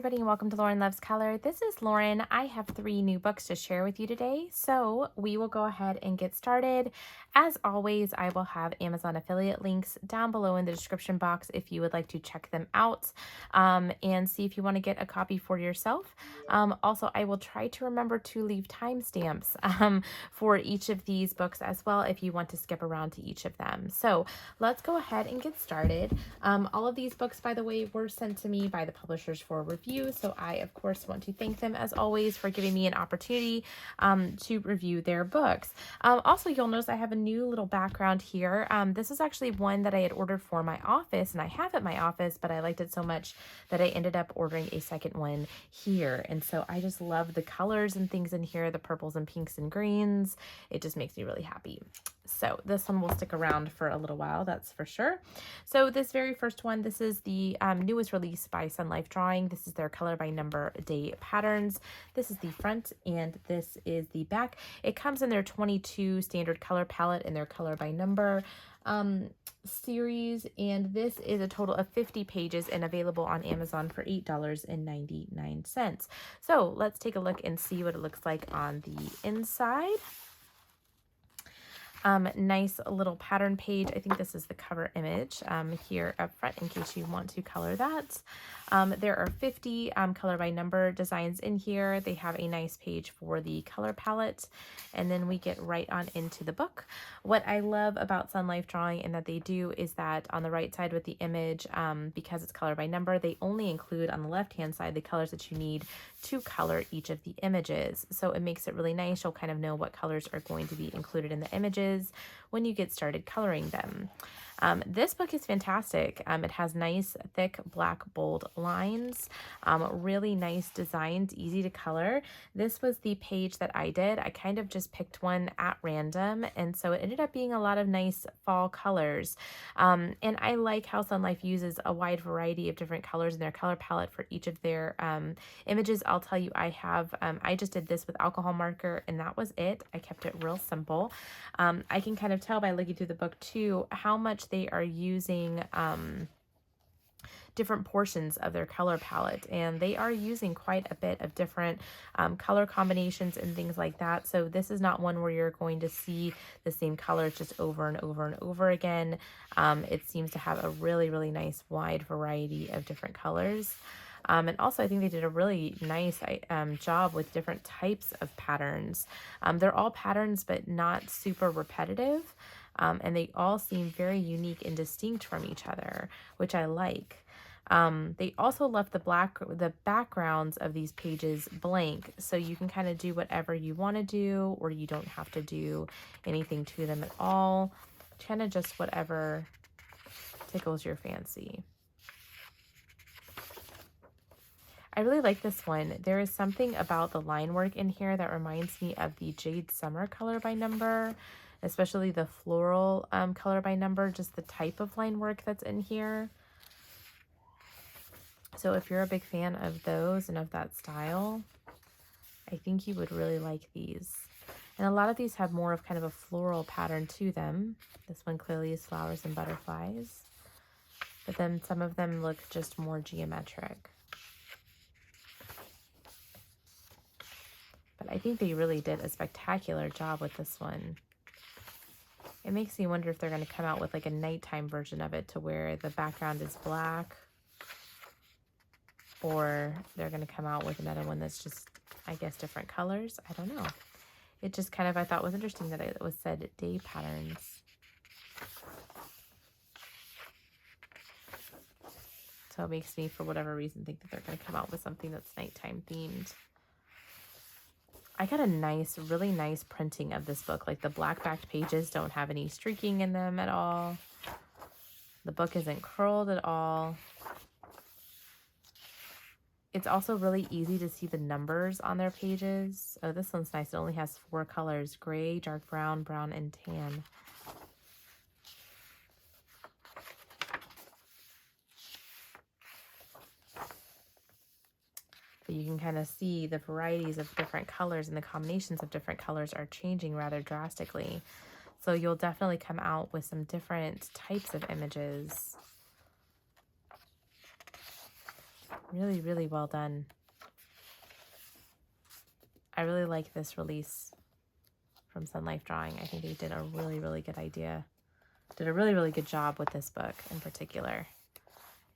everybody, and welcome to Lauren Loves Color. This is Lauren. I have 3 new books to share with you today, so we will go ahead and get started. As always, I will have Amazon affiliate links down below in the description box if you would like to check them out and see if you want to get a copy for yourself. Also, I will try to remember to leave timestamps for each of these books as well if you want to skip around to each of them. So let's go ahead and get started. All of these books, by the way, were sent to me by the publishers for review, so I of course want to thank them as always for giving me an opportunity to review their books. Also, you'll notice I have a new little background here. This is actually one that I had ordered for my office, and I have at my office, but I liked it so much that I ended up ordering a second one here. And so I just love the colors and things in here, the purples and pinks and greens. It just makes me really happy. So this one will stick around for a little while, that's for sure. So this very first one, this is the newest release by Sunlife Drawing. This is their color by number day patterns. This is the front and this is the back. It comes in their 22 standard color palette and their color by number series, and this is a total of 50 pages and available on Amazon for $8.99. So let's take a look and see what it looks like on the inside. Nice little pattern page. I think this is the cover image here up front in case you want to color that. There are 50 color by number designs in here. They have a nice page for the color palette, and then we get right on into the book. What I love about Sunlife Drawing and that they do is that on the right side with the image, because it's color by number, they only include on the left hand side the colors that you need to color each of the images. So it makes it really nice. You'll kind of know what colors are going to be included in the images when you get started coloring them. This book is fantastic. It has nice, thick, black, bold lines, really nice designs, easy to color. This was the page that I did. I kind of just picked one at random, and so it ended up being a lot of nice fall colors. And I like how Sunlife uses a wide variety of different colors in their color palette for each of their images. I'll tell you, I just did this with alcohol marker, and that was it. I kept it real simple. I can kind of tell by looking through the book too how much they are using different portions of their color palette, and they are using quite a bit of different color combinations and things like that. So this is not one where you're going to see the same colors just over and over and over again. It seems to have a really, really nice wide variety of different colors. And also, I think they did a really nice job with different types of patterns. They're all patterns, but not super repetitive. And they all seem very unique and distinct from each other, which I like. They also left the backgrounds of these pages blank, so you can kind of do whatever you want to do, or you don't have to do anything to them at all. Kind of just whatever tickles your fancy. I really like this one. There is something about the line work in here that reminds me of the Jade Summer color by number, especially the floral color by number, just the type of line work that's in here. So if you're a big fan of those and of that style, I think you would really like these. And a lot of these have more of kind of a floral pattern to them. This one clearly is flowers and butterflies, but then some of them look just more geometric. But I think they really did a spectacular job with this one. It makes me wonder if they're going to come out with like a nighttime version of it to where the background is black, or they're going to come out with another one that's just, I guess, different colors. I don't know. It just kind of, I thought was interesting that it was said day patterns. So it makes me, for whatever reason, think that they're going to come out with something that's nighttime themed. I got a really nice printing of this book. Like the black backed pages don't have any streaking in them at all. The book isn't curled at all. It's also really easy to see the numbers on their pages. Oh, this one's nice. It only has 4 colors: gray, dark brown, brown, and tan. But you can kind of see the varieties of different colors, and the combinations of different colors are changing rather drastically. So you'll definitely come out with some different types of images. Really, really well done. I really like this release from Sunlife Drawing. I think they did a really, really good idea. Did a really, really good job with this book in particular.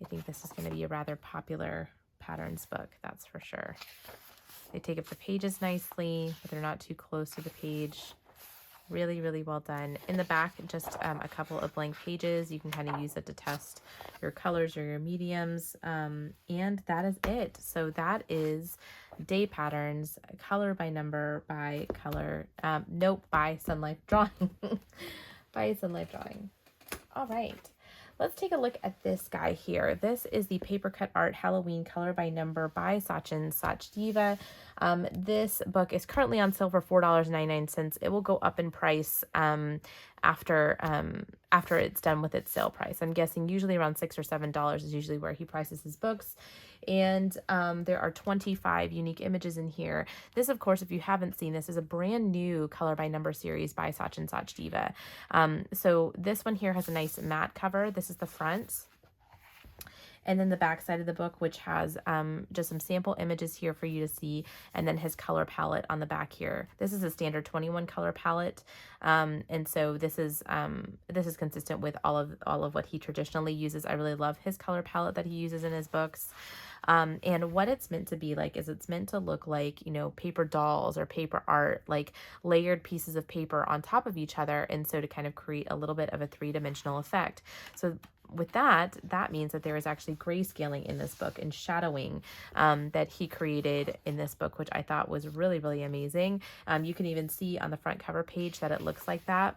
I think this is going to be a rather popular patterns book, that's for sure. They take up the pages nicely, but they're not too close to the page. Really, really well done. In the back, just a couple of blank pages. You can kind of use it to test your colors or your mediums. And that is it. So that is Day Patterns, color by number, by color. Nope, by Sunlife Drawing. By Sunlife Drawing. All right. Let's take a look at this guy here. This is the Papercut Art Halloween Color by Number by Sachdeva. This book is currently on sale for $4.99. It will go up in price after it's done with its sale price. I'm guessing usually around $6 or $7 is usually where he prices his books. And there are 25 unique images in here. This, of course, if you haven't seen this, is a brand new color by number series by Sachdeva. So this one here has a nice matte cover. This is the front. And then the back side of the book, which has just some sample images here for you to see, and then his color palette on the back here. This is a standard 21 color palette, and so this is consistent with all of what he traditionally uses. I really love his color palette that he uses in his books. And what it's meant to be like is it's meant to look like, you know, paper dolls or paper art, like layered pieces of paper on top of each other. And so to kind of create a little bit of a three-dimensional effect. So with that means that there is actually grayscaling in this book and shadowing that he created in this book, which I thought was really, really amazing. You can even see on the front cover page that it looks like that.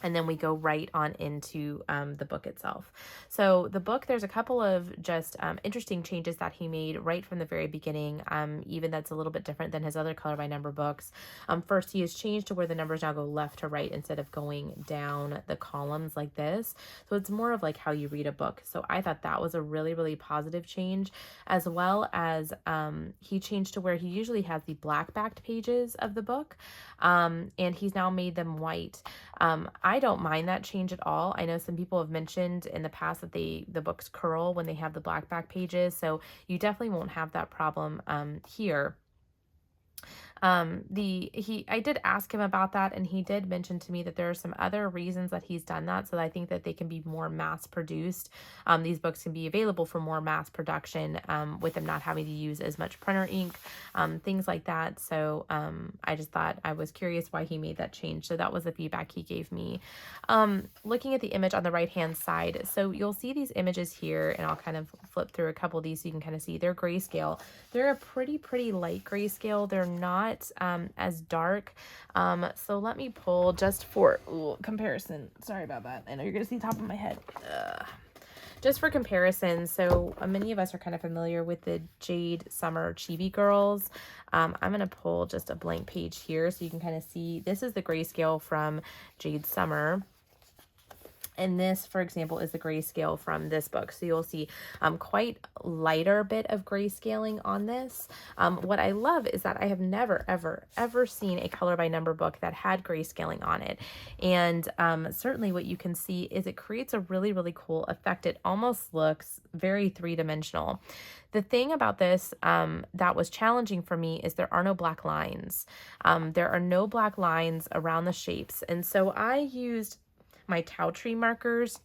And then we go right on into the book itself. So the book, there's a couple of just interesting changes that he made right from the very beginning, even that's a little bit different than his other color by number books. First, he has changed to where the numbers now go left to right instead of going down the columns like this. So it's more of like how you read a book. So I thought that was a really, really positive change, as well as he changed to where he usually has the black backed pages of the book, and he's now made them white. I don't mind that change at all. I know some people have mentioned in the past that the books curl when they have the black back pages, so you definitely won't have that problem here. I did ask him about that, and he did mention to me that there are some other reasons that he's done that. So I think that they can be more mass produced. These books can be available for more mass production, with them not having to use as much printer ink, things like that. So I just thought, I was curious why he made that change. So that was the feedback he gave me. Looking at the image on the right hand side, so you'll see these images here, and I'll kind of flip through a couple of these so you can kind of see they're grayscale. They're a pretty light grayscale. They're not as dark. So let me pull just for comparison. Sorry about that. I know you're gonna see the top of my head. Just for comparison, so many of us are kind of familiar with the Jade Summer Chibi Girls. I'm gonna pull just a blank page here so you can kind of see. This is the grayscale from Jade Summer. And this, for example, is the grayscale from this book. So you'll see quite lighter bit of grayscaling on this. What I love is that I have never, ever seen a color by number book that had grayscaling on it. And certainly what you can see is it creates a really, really cool effect. It almost looks very three-dimensional. The thing about this that was challenging for me is there are no black lines. There are no black lines around the shapes. And so I used my Tau Tree markers,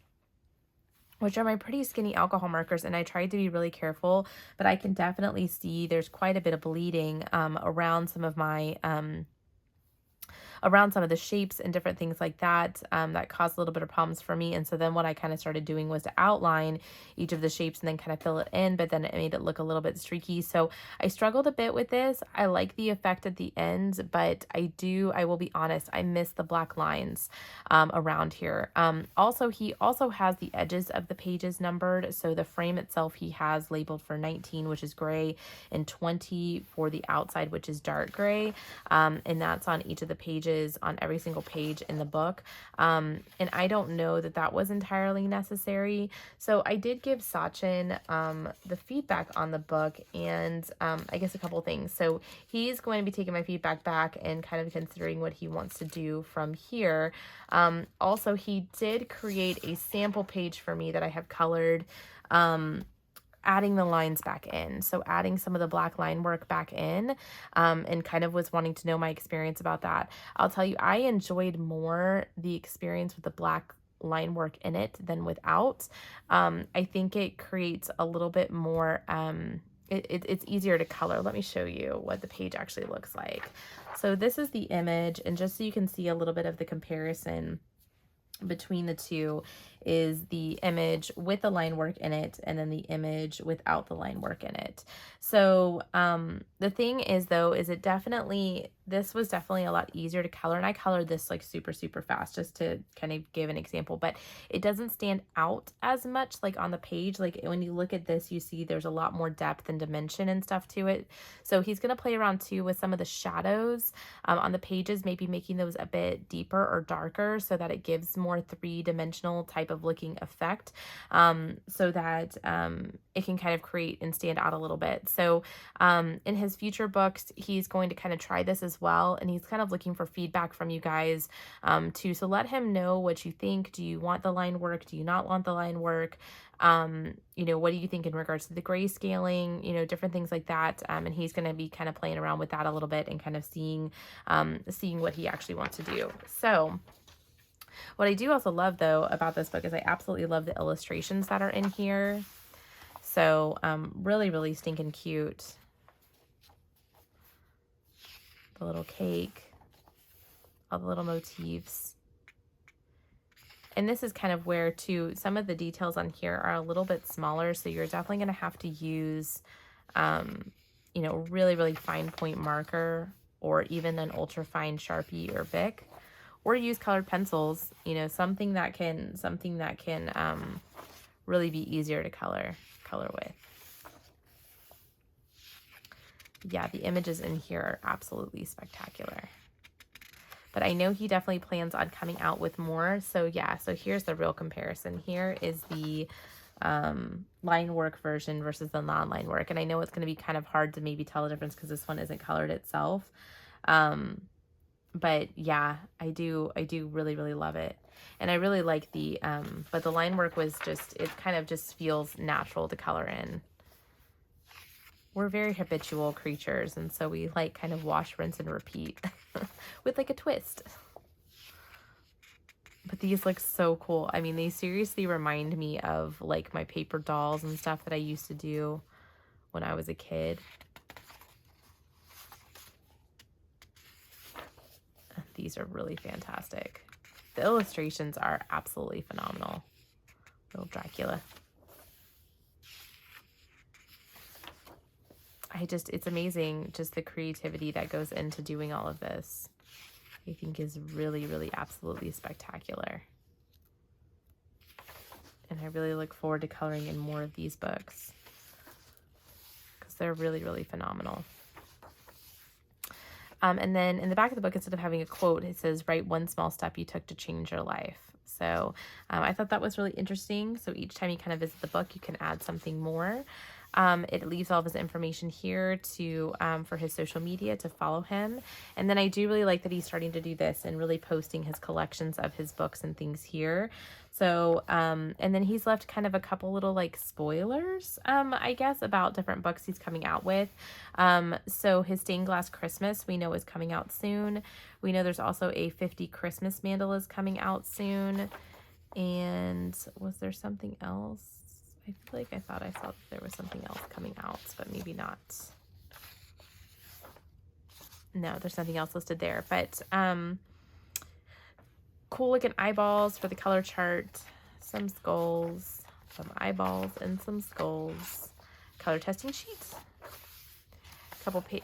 which are my pretty skinny alcohol markers, and I tried to be really careful, but I can definitely see there's quite a bit of bleeding around some of my around some of the shapes and different things like that, that caused a little bit of problems for me. And so then what I kind of started doing was to outline each of the shapes and then kind of fill it in, but then it made it look a little bit streaky. So I struggled a bit with this. I like the effect at the end, but I will be honest, I miss the black lines around here. Also, he also has the edges of the pages numbered. So the frame itself, he has labeled for 19, which is gray, and 20 for the outside, which is dark gray. And that's on each of the pages, on every single page in the book. And I don't know that that was entirely necessary. So I did give Sachin the feedback on the book, and I guess a couple things. So he's going to be taking my feedback back and kind of considering what he wants to do from here. Also, he did create a sample page for me that I have colored adding the lines back in. So adding some of the black line work back in, and kind of was wanting to know my experience about that. I'll tell you, I enjoyed more the experience with the black line work in it than without. I think it creates a little bit more, it's easier to color. Let me show you what the page actually looks like. So this is the image, and just so you can see a little bit of the comparison between the two is the image with the line work in it, and then the image without the line work in it. So the thing is though, is this was definitely a lot easier to color, and I colored this like super fast just to kind of give an example, but it doesn't stand out as much like on the page. Like when you look at this, you see there's a lot more depth and dimension and stuff to it. So he's going to play around too with some of the shadows on the pages, maybe making those a bit deeper or darker so that it gives more three-dimensional type of looking effect, so that it can kind of create and stand out a little bit. So in his future books, he's going to kind of try this as well, and he's kind of looking for feedback from you guys too. So let him know what you think. Do you want the line work? Do you not want the line work? You know, what do you think in regards to the grayscaling, you know, different things like that. And he's going to be kind of playing around with that a little bit and kind of seeing what he actually wants to do. So what I do also love though about this book is I absolutely love the illustrations that are in here. So really stinking cute. The little cake, all the little motifs. And this is kind of where too, some of the details on here are a little bit smaller. So you're definitely going to have to use, you know, really fine point marker, or even an ultra fine Sharpie or Bic, or use colored pencils, you know, something that can really be easier to color with. Yeah, the images in here are absolutely spectacular. But I know he definitely plans on coming out with more. So yeah, so here's the real comparison. Here is the line work version versus the non-line work. And I know it's going to be kind of hard to maybe tell the difference because this one isn't colored itself. But yeah, I do really love it. And I really like the, but the line work was just, it kind of just feels natural to color in. We're very habitual creatures, and so we like kind of wash, rinse, and repeat with like a twist. But these look so cool. I mean, they seriously remind me of like my paper dolls and stuff that I used to do when I was a kid. These are really fantastic. The illustrations are absolutely phenomenal. Little Dracula. It's amazing just the creativity that goes into doing all of this. I think is really absolutely spectacular. And I really look forward to coloring in more of these books because they're really phenomenal. And then in the back of the book, instead of having a quote, it says, "Write one small step you took to change your life." So I thought that was really interesting. So each time you kind of visit the book, you can add something more. It leaves all of his information here to for his social media to follow him. And then I do really like that he's starting to do this and really posting his collections of his books and things here. So, and then he's left kind of a couple little like spoilers, I guess, about different books he's coming out with. So his Stained Glass Christmas, we know, is coming out soon. We know there's also a 50 Christmas mandalas coming out soon. And was there something else? I feel like I thought I saw that there was something else coming out, but maybe not. No, there's something else listed there. But cool looking eyeballs for the color chart. Some skulls, some eyeballs, and some skulls. Color testing sheets.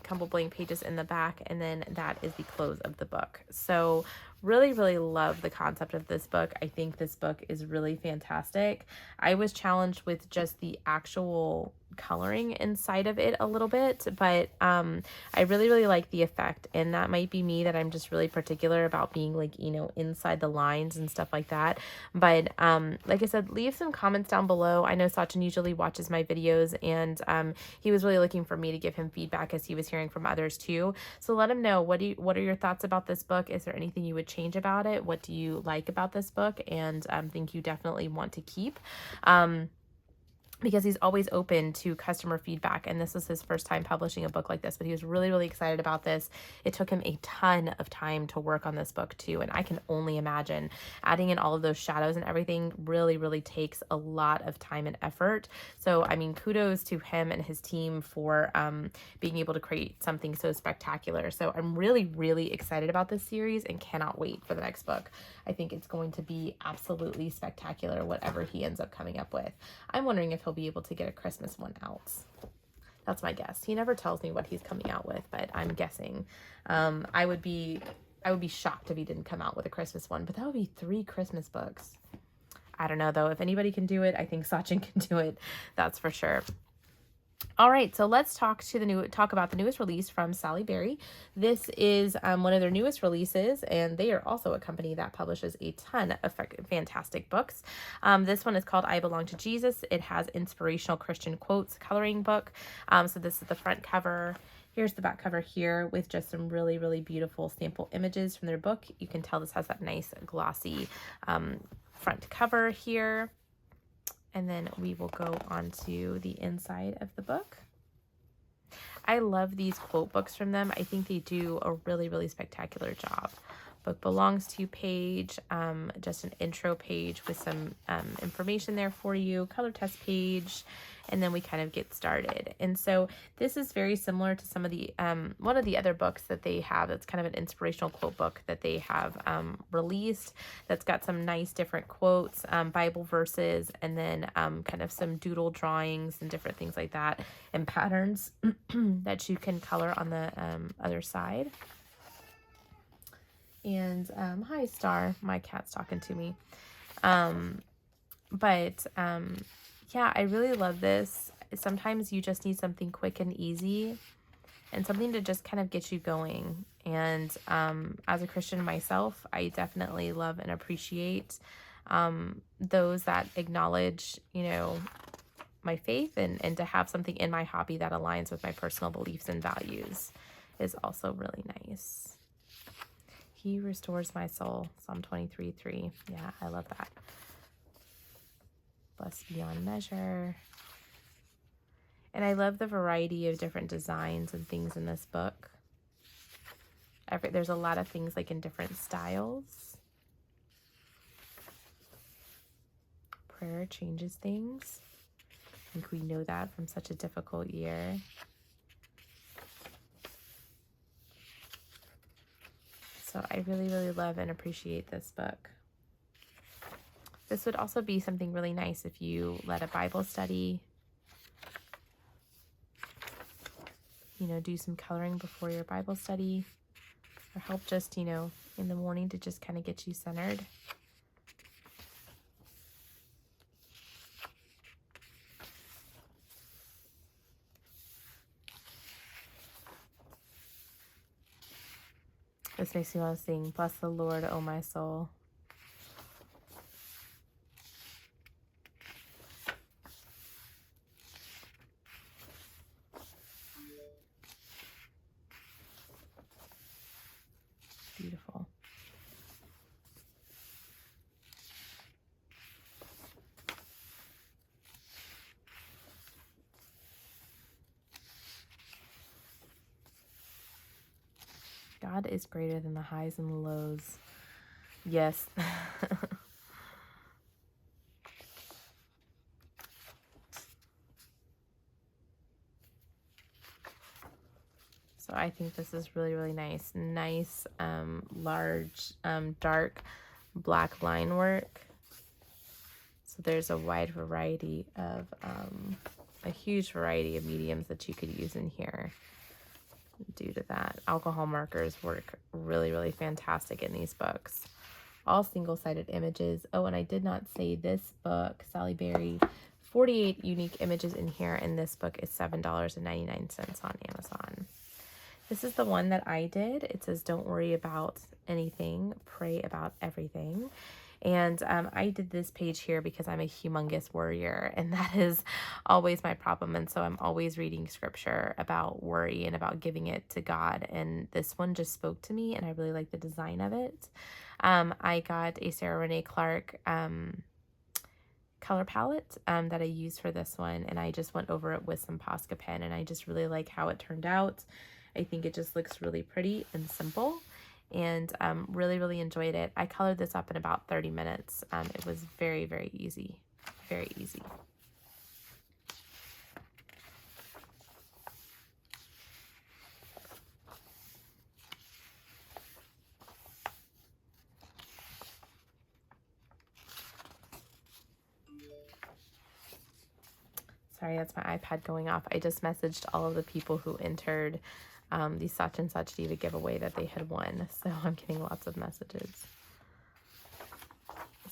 Couple blank pages in the back, and then that is the close of the book. So really love the concept of this book. I think this book is really fantastic. I was challenged with just the actual coloring inside of it a little bit, but I really like the effect, and that might be me, that I'm just really particular about being like, you know, inside the lines and stuff like that. But like I said, leave some comments down below. I know Sachin usually watches my videos, and he was really looking for me to give him feedback as he was hearing from others too. So let him know, what are your thoughts about this book? Is there anything you would change about it? What do you like about this book and think you definitely want to keep? because he's always open to customer feedback. And this was his first time publishing a book like this, but he was really, really excited about this. It took him a ton of time to work on this book too. And I can only imagine adding in all of those shadows and everything really, really takes a lot of time and effort. So, I mean, kudos to him and his team for being able to create something so spectacular. So I'm really, really excited about this series and cannot wait for the next book. I think it's going to be absolutely spectacular, whatever he ends up coming up with. I'm wondering if he'll be able to get a Christmas one out. That's my guess. He never tells me what he's coming out with, but I'm guessing. I would be shocked if he didn't come out with a Christmas one, but that would be 3 Christmas books. I don't know though. If anybody can do it, I think Sachin can do it. That's for sure. All right, so let's talk about the newest release from Sally Berry. This is one of their newest releases, and they are also a company that publishes a ton of fantastic books. This one is called I Belong to Jesus. It has inspirational Christian quotes coloring book. So this is the front cover. Here's the back cover here with just some really, really beautiful sample images from their book. You can tell this has that nice glossy front cover here. And then we will go on to the inside of the book. I love these quote books from them. I think they do a really, really spectacular job. Book belongs to page, just an intro page with some information there for you, color test page, and then we kind of get started. And so this is very similar to some of the, one of the other books that they have that's kind of an inspirational quote book that they have released that's got some nice different quotes, Bible verses, and then kind of some doodle drawings and different things like that, and patterns that you can color on the other side. And hi Star, my cat's talking to me. Yeah, I really love this. Sometimes you just need something quick and easy and something to just kind of get you going. And as a Christian myself, I definitely love and appreciate those that acknowledge, you know, my faith, and to have something in my hobby that aligns with my personal beliefs and values is also really nice. He restores my soul, Psalm 23:3. Yeah, I love that. Blessed beyond measure. And I love the variety of different designs and things in this book. There's a lot of things like in different styles. Prayer changes things. I think we know that from such a difficult year. So I really, really love and appreciate this book. This would also be something really nice if you led a Bible study, you know, do some coloring before your Bible study, or help just, you know, in the morning to just kind of get you centered. This makes me want to sing, bless the Lord, oh my soul. Beautiful. God is greater than the highs and the lows. Yes. So I think this is really, really nice. Nice, large, dark black line work. So there's a wide variety of, a huge variety of mediums that you could use in here. Due to that, alcohol markers work really, really fantastic in these books. All single-sided images. Oh, and I did not say this book, Sally Berry, 48 unique images in here, and this book is $7.99 on Amazon. This is the one that I did. It says, don't worry about anything, pray about everything. And I did this page here because I'm a humongous worrier, and that is always my problem. And so I'm always reading scripture about worry and about giving it to God. And this one just spoke to me, and I really like the design of it. I got a Sarah Renee Clark color palette that I used for this one, and I just went over it with some Posca pen, and I just really like how it turned out. I think it just looks really pretty and simple, and really, really enjoyed it. I colored this up in about 30 minutes. It was very, very easy, very easy. Sorry, that's my iPad going off. I just messaged all of the people who entered the Sachin Sachdeva giveaway that they had won. So I'm getting lots of messages.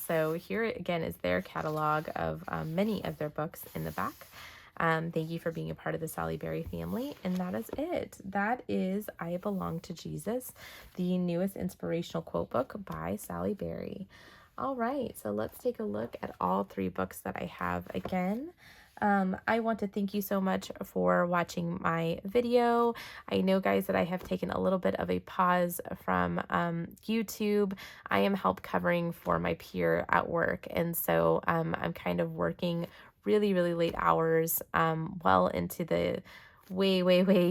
So here again is their catalog of many of their books in the back. Thank you for being a part of the Sally Berry family. And that is it. That is I Belong to Jesus, the newest inspirational quote book by Sally Berry. All right, so let's take a look at all 3 books that I have again. I want to thank you so much for watching my video. I know, guys, that I have taken a little bit of a pause from YouTube. I am help covering for my peer at work, and so I'm kind of working really, really late hours, well into the way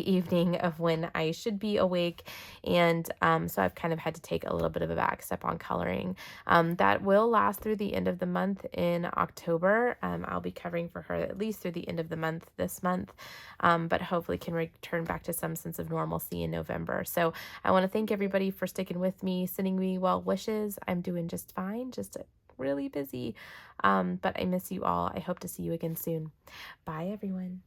evening of when I should be awake, and so I've kind of had to take a little bit of a back step on coloring. That will last through the end of the month in October. I'll be covering for her at least through the end of the month this month, but hopefully can return back to some sense of normalcy in November. So I want to thank everybody for sticking with me, sending me well wishes. I'm doing just fine, just really busy, but I miss you all. I hope to see you again soon. Bye, everyone.